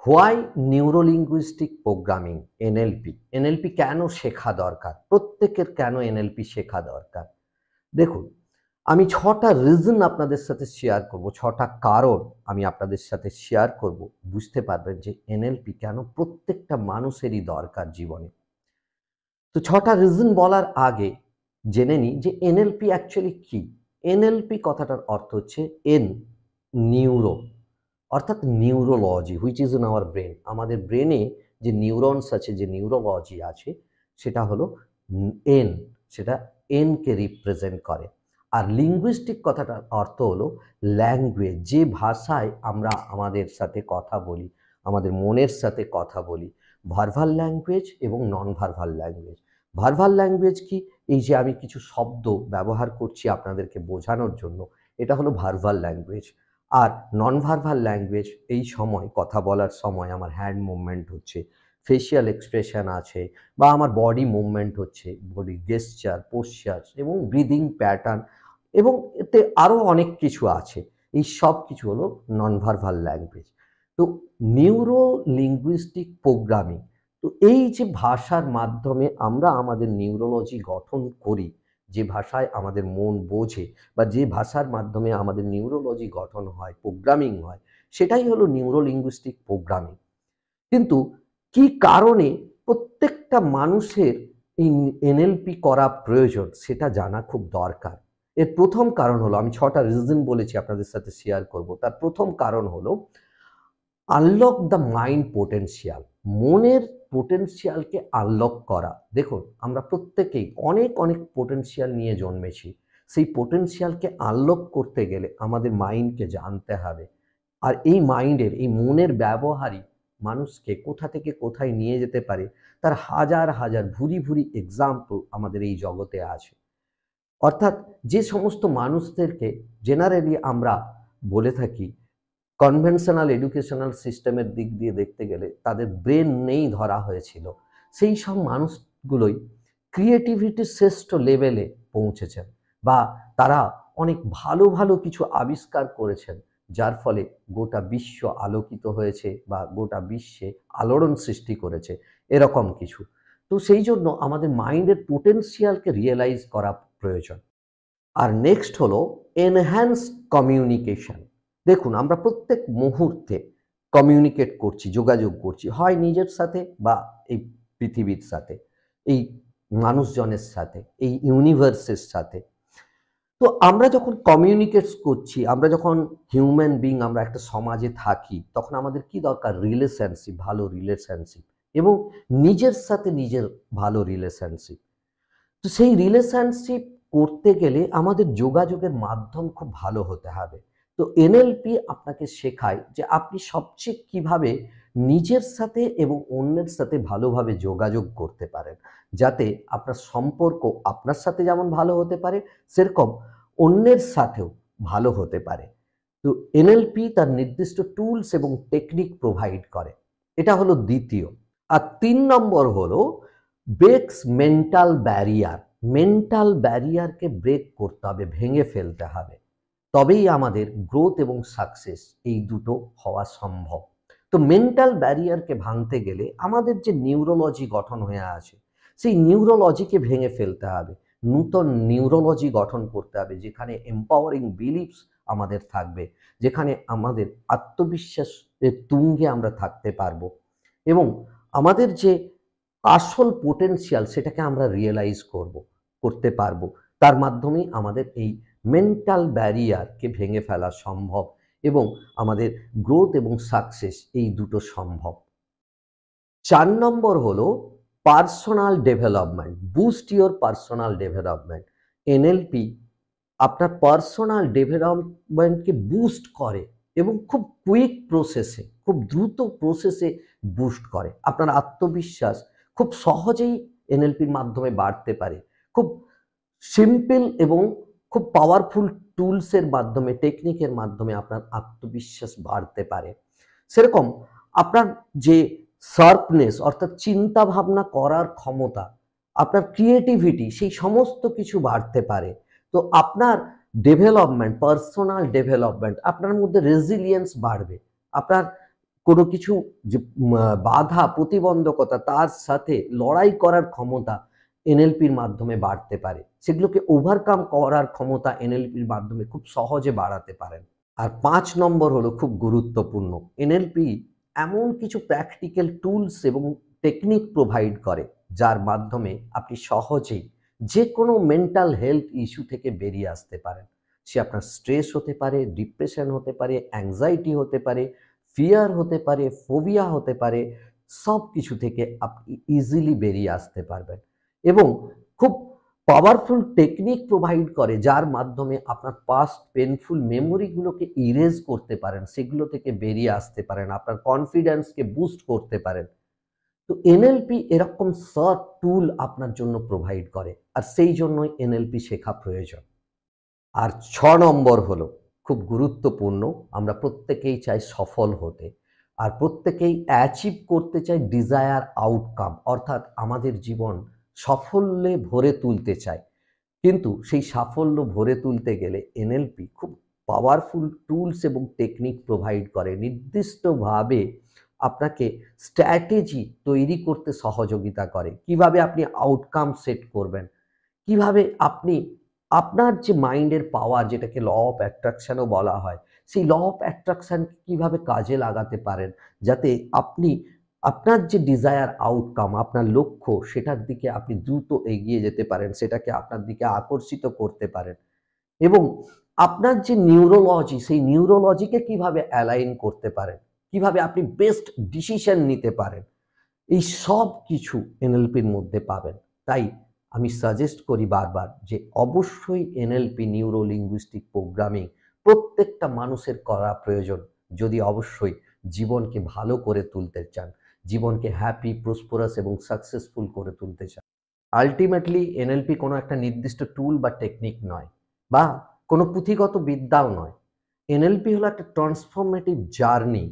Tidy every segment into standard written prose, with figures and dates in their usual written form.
Why neurolinguistic programming NLP কেন শেখা দরকার, প্রত্যেকের কেন এনএলপি শেখা দরকার? দেখুন, আমি ৬টা রিজন আপনাদের সাথে শেয়ার করব, ৬টা কারণ আমি আপনাদের সাথে শেয়ার করব, বুঝতে পারবেন যে এনএলপি কেন প্রত্যেকটা মানুষেরই দরকার জীবনে। তো ৬টা রিজন বলার আগে জেনে নিই যে এনএলপি অ্যাকচুয়ালি কি। এনএলপি কথাটার অর্থ হচ্ছে নিউরো, অর্থাৎ neurology which is in our brain. আমাদের ব্রেনে যে নিউরনস আছে, যে নিউরোলজি আছে, সেটা হলো এন, সেটা এনকে রিপ্রেজেন্ট করে। আর লিঙ্গুইস্টিক কথাটার অর্থ হলো ল্যাঙ্গুয়েজ, যে ভাষায় আমরা আমাদের সাথে কথা বলি, আমাদের মনের সাথে কথা বলি। ভার্বাল ল্যাঙ্গুয়েজ এবং non verbal language. Verbal language কি? এই যে আমি কিছু শব্দ ব্যবহার করছি আপনাদেরকে বোঝানোর জন্য, এটা হলো ভার্বাল ল্যাঙ্গুয়েজ। আর নন ভার্বাল ল্যাঙ্গুয়েজ, এই সময় কথা বলার সময় আমার হ্যান্ড মুভমেন্ট হচ্ছে, ফেসিয়াল এক্সপ্রেশন আছে, বা আমার বডি মুভমেন্ট হচ্ছে, বডি গেস্চার, পোশ্চার এবং ব্রিদিং প্যাটার্ন, এবং এতে আরও অনেক কিছু আছে। এই সব কিছু হলো নন ভার্বাল ল্যাঙ্গুয়েজ। তো নিউরো লিঙ্গুইস্টিক প্রোগ্রামিং, তো এই যে ভাষার মাধ্যমে আমরা আমাদের নিউরোলজি গঠন করি, যে ভাষায় আমাদের মন বোঝে, বা যে ভাষার মাধ্যমে আমাদের নিউরোলজি গঠন হয়, প্রোগ্রামিং হয়, সেটাই হলো নিউরোলিঙ্গুইস্টিক প্রোগ্রামিং। কিন্তু কি কারণে প্রত্যেকটা মানুষের এই এনএলপি করা প্রয়োজন, সেটা জানা খুব দরকার। এর প্রথম কারণ হলো, আমি ৬টা রিজন বলেছি আপনাদের সাথে শেয়ার করব, তার প্রথম কারণ হলো আনলক দ্য মাইন্ড পোটেনশিয়াল, মনের পোটেনশিয়ালকে আনলক করা। দেখুন, আমরা প্রত্যেকেই অনেক অনেক পোটেনশিয়াল নিয়ে জন্মেছি। সেই পোটেনশিয়ালকে আনলক করতে গেলে আমাদের মাইন্ডকে জানতে হবে। আর এই মাইন্ডের, এই মনের ব্যবহারই মানুষকে কোথা থেকে কোথায় নিয়ে যেতে পারে, তার হাজার হাজার ভুরি ভুরি এক্সাম্পল আমাদের এই জগতে আছে। অর্থাৎ যে সমস্ত মানুষদেরকে জেনারেলি আমরা বলে থাকি কনভেনশনাল এডুকেশনাল সিস্টেমের দিক দিয়ে দেখতে গেলে তাদের ব্রেন নেই ধরা হয়েছিল, সেই সব মানুষগুলোই ক্রিয়েটিভিটির শ্রেষ্ঠ লেভেলে পৌঁছেছেন, বা তারা অনেক ভালো ভালো কিছু আবিষ্কার করেছেন, যার ফলে গোটা বিশ্ব আলোকিত হয়েছে বা গোটা বিশ্বে আলোড়ন সৃষ্টি করেছে, এরকম কিছু। তো সেই জন্য আমাদের মাইন্ডের পোটেনশিয়ালকে রিয়েলাইজ করা প্রয়োজন। আর নেক্সট হলো এনহ্যান্স কমিউনিকেশন। দেখুন, আমরা প্রত্যেক মুহূর্তে কমিউনিকেট করছি, যোগাযোগ করছি, হয় নিজের সাথে বা এই পৃথিবীর সাথে, এই মানুষজনের সাথে, এই ইউনিভার্সের সাথে। তো আমরা যখন কমিউনিকেটস করছি, আমরা যখন হিউম্যান বিং, আমরা একটা সমাজে থাকি, তখন আমাদের কি দরকার? রিলেশনশিপ, ভালো রিলেশনশিপ, এবং নিজের সাথে নিজের ভালো রিলেশনশিপ। তো সেই রিলেশনশিপ করতে গেলে আমাদের যোগাযোগের মাধ্যম খুব ভালো হতে হবে। তো এনএলপি আপনাকে শেখায় যে আপনি সবচেয়ে কিভাবে নিজের সাথে এবং অন্যের সাথে ভালোভাবে যোগাযোগ করতে পারেন, যাতে আপনার সম্পর্ক আপনার সাথে যেমন ভালো হতে পারে, সেরকম অন্যের সাথেও ভালো হতে পারে। তো এনএলপি তার নির্দিষ্ট টুলস এবং টেকনিক প্রোভাইড করে। এটা হলো দ্বিতীয়। আর ৩ নম্বর হলো ব্রেকস মেন্টাল ব্যারিয়ার। মেন্টাল ব্যারিয়ারকে ব্রেক করতে হবে, ভেঙে ফেলতে হবে। তবেই আমাদের গ্রোথ এবং সাকসেস এই দুটো হওয়া সম্ভব। তো মেন্টাল ব্যারিয়ারকে ভাঙতে গেলে আমাদের যে নিউরোলজি গঠন হয়ে আছে, সেই নিউরোলজিকে ভেঙে ফেলতে হবে, নূতন নিউরোলজি গঠন করতে হবে, যেখানে এম্পাওয়ারিং বিলিফস আমাদের থাকবে, যেখানে আমাদের আত্মবিশ্বাসের তুঙ্গে আমরা থাকতে পারবো, এবং আমাদের যে আসল পোটেনশিয়াল সেটাকে আমরা রিয়েলাইজ করতে পারবো। তার মাধ্যমেই আমাদের এই মেন্টাল ব্যারিয়ারকে ভেঙে ফেলা সম্ভব, এবং আমাদের গ্রোথ এবং সাকসেস এই দুটো সম্ভব। ৪ নম্বর হলো personal development, boost your personal development. NLP আপনার পার্সোনাল ডেভেলপমেন্টকে বুস্ট করে, এবং খুব কুইক প্রসেসে, খুব দ্রুত প্রসেসে বুস্ট করে। আপনার আত্মবিশ্বাস খুব সহজেই এনএলপির মাধ্যমে বাড়তে পারে। খুব সিম্পল এবং খুব পাওয়ারফুল টুলসের মাধ্যমে, টেকনিকের মাধ্যমে আপনার আত্মবিশ্বাস বাড়তে পারে। সেরকম আপনার যে শার্পনেস, অর্থাৎ চিন্তা ভাবনা করার ক্ষমতা, আপনার ক্রিয়েটিভিটি, সেই সমস্ত কিছু বাড়তে পারে। তো আপনার ডেভেলপমেন্ট, পার্সোনাল ডেভেলপমেন্ট, আপনার মধ্যে রেজিলিয়েন্স বাড়বে, আপনার কোনো কিছু যে বাধা প্রতিবন্ধকতা তার সাথে লড়াই করার ক্ষমতা এনএলপির মাধ্যমে বাড়তে পারে। সেগুলোকে ওভারকাম করার ক্ষমতা এনএলপির মাধ্যমে খুব সহজে বাড়াতে পারেন। আর ৫ নম্বর হলো খুব গুরুত্বপূর্ণ। এনএলপি এমন কিছু প্র্যাকটিক্যাল টুলস এবং টেকনিক প্রোভাইড করে, যার মাধ্যমে আপনি সহজেই যেকোনো মেন্টাল হেলথ ইস্যু থেকে বেরিয়ে আসতে পারেন। সে আপনার স্ট্রেস হতে পারে, ডিপ্রেশন হতে পারে, অ্যাংজাইটি হতে পারে, ফিয়ার হতে পারে, ফোবিয়া হতে পারে, সবকিছু থেকে আপনি ইজিলি বেরিয়ে আসতে পারবেন। এবং খুব পাওয়ারফুল টেকনিক প্রোভাইড করে, যার মাধ্যমে আপনার পাস্ট পেইনফুল মেমোরিগুলোকে ইরেজ করতে পারেন, সেগুলো থেকে বেরিয়ে আসতে পারেন, আপনার কনফিডেন্সকে বুস্ট করতে পারেন। তো এনএলপি এরকম সব টুল আপনার জন্য প্রোভাইড করে, আর সেই জন্যই এনএলপি শেখা প্রয়োজন। আর ৬ নম্বর হলো খুব গুরুত্বপূর্ণ, আমরা প্রত্যেকেই চাই সফল হতে। আর প্রত্যেকেই অ্যাচিভ করতে চাই ডিজায়ার আউটকাম, অর্থাৎ আমাদের জীবন সাফল্যে ভরে তুলতে চাই। কিন্তু সেই সাফল্য ভরে তুলতে গেলে এনএলপি খুব পাওয়ারফুল টুলস এবং টেকনিক প্রোভাইড করে। নির্দিষ্টভাবে আপনাকে স্ট্র্যাটেজি তৈরি করতে সহযোগিতা করে। কিভাবে আপনি আউটকাম সেট করবেন, কিভাবে আপনি আপনার যে মাইন্ডের পাওয়ার, যেটাকে ল অফ অ্যাট্রাকশনও বলা হয়, সেই ল অফ অ্যাট্রাকশনকে কিভাবে কাজে লাগাতে পারেন, যাতে আপনি আপনার যে ডিজায়ার আউটকাম, আপনার লক্ষ্য, সেটার দিকে আপনি দ্রুত এগিয়ে যেতে পারেন, সেটাকে আপনার দিকে আকর্ষিত করতে পারেন। এবং আপনার যে নিউরোলজি, সেই নিউরোলজিকে কিভাবে অ্যালাইন করতে পারেন, কিভাবে আপনি বেস্ট ডিসিশন নিতে পারেন, এই সব কিছু এনএলপির মধ্যে পাবেন। তাই আমি সাজেস্ট করি বারবার যে অবশ্যই এনএলপি, নিউরো লিঙ্গুইস্টিক প্রোগ্রামিং প্রত্যেকটা মানুষের করা প্রয়োজন, যদি অবশ্যই জীবনকে ভালো করে তুলতে চান, জীবনকে হ্যাপি, প্রসপারাস এবং সাকসেসফুল করে তুলতে চান। আল্টিমেটলি এনএলপি কোনো একটা নির্দিষ্ট টুল বা টেকনিক নয়, বা কোনো পুঁথিগত বিদ্যাও নয়। এনএলপি হলো একটা ট্রান্সফরমেটিভ জার্নি,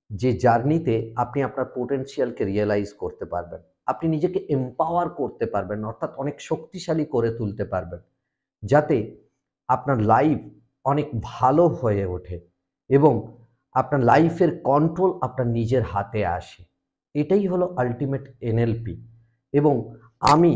যে জার্নিতে আপনি আপনার পোটেনশিয়ালকে রিয়েলাইজ করতে পারবেন। আপনি নিজেকে এম্পাওয়ার করতে পারবেন, অর্থাৎ অনেক শক্তিশালী করে তুলতে পারবেন, যাতে আপনার লাইফ অনেক ভালো হয়ে ওঠে এবং আপনার লাইফের কন্ট্রোল আপনার নিজের হাতে আসে। এটাই হলো আল্টিমেট এনএলপি। এবং আমি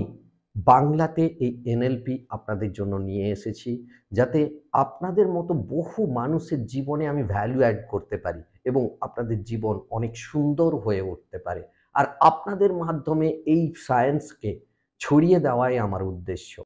বাংলাতে এই এনএলপি আপনাদের জন্য নিয়ে এসেছি, যাতে আপনাদের মতো বহু মানুষের জীবনে আমি ভ্যালু অ্যাড করতে পারি এবং আপনাদের জীবন অনেক সুন্দর হয়ে উঠতে পারে। আর আপনাদের মাধ্যমে এই সায়েন্সকে ছড়িয়ে দেওয়াই আমার উদ্দেশ্য।